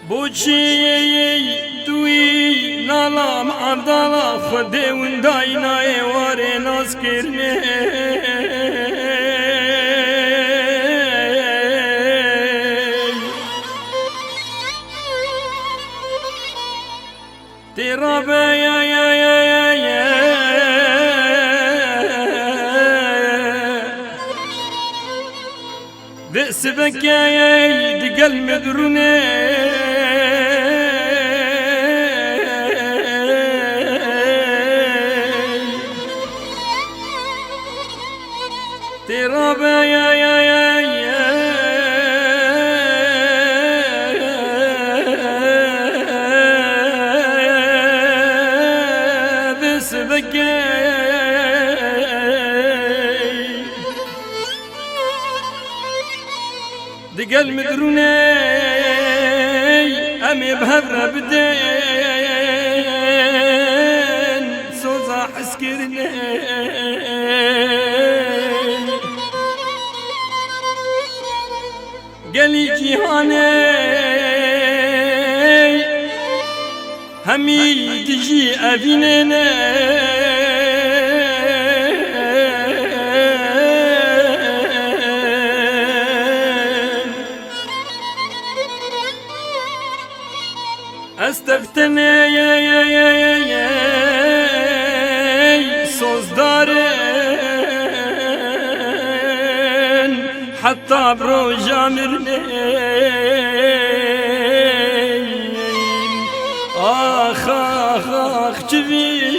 بوچی دوی نالام عبدالله خودی وندای نای واره ناز کرنه تیرا بیا ذئس بكاي دقل مدرونه ترابا يا ذئس بكاي دقل مدروني أمي بهذا بدين صوصا حسكرني قالي جيهاني همي تجي أبينيني استفتني يا صوص دارين حتى برو جامرني آخ آخ آخ جبين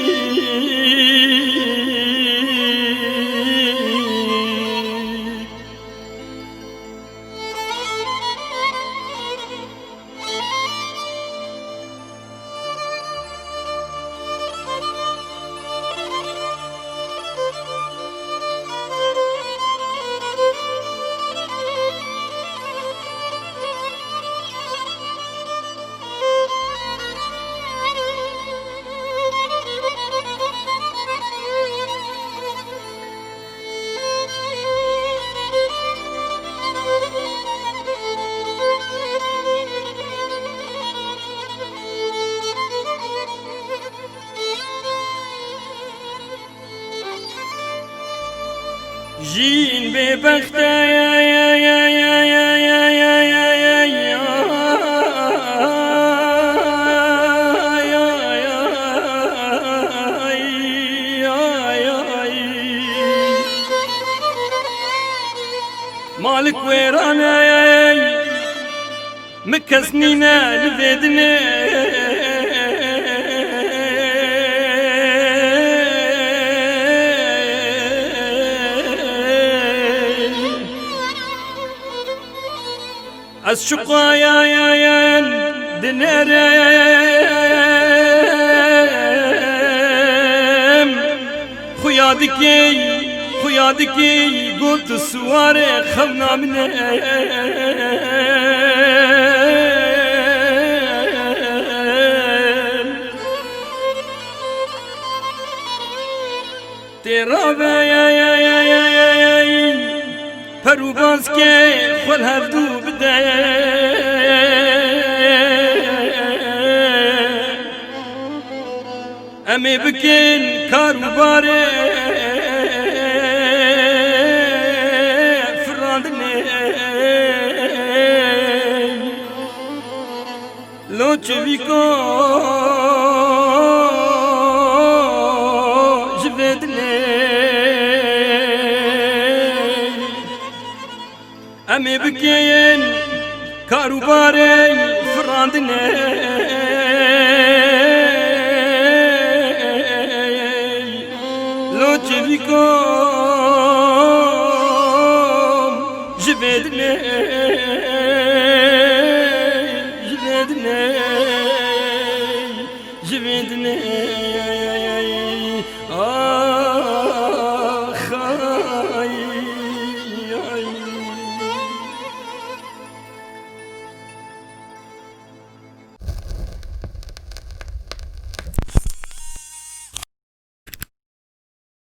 جين ببخته مالك ويرانا مكسنينا لبدنا الشقايا دنرم خيادكي قلت السواري خلنا منه ترابا پروباز که خل هفدو بده امی بکن کاروباره فراندنه لو چوی کو جبدنه امی بکن کاروباره فراندنه لو چوی کو جبدنه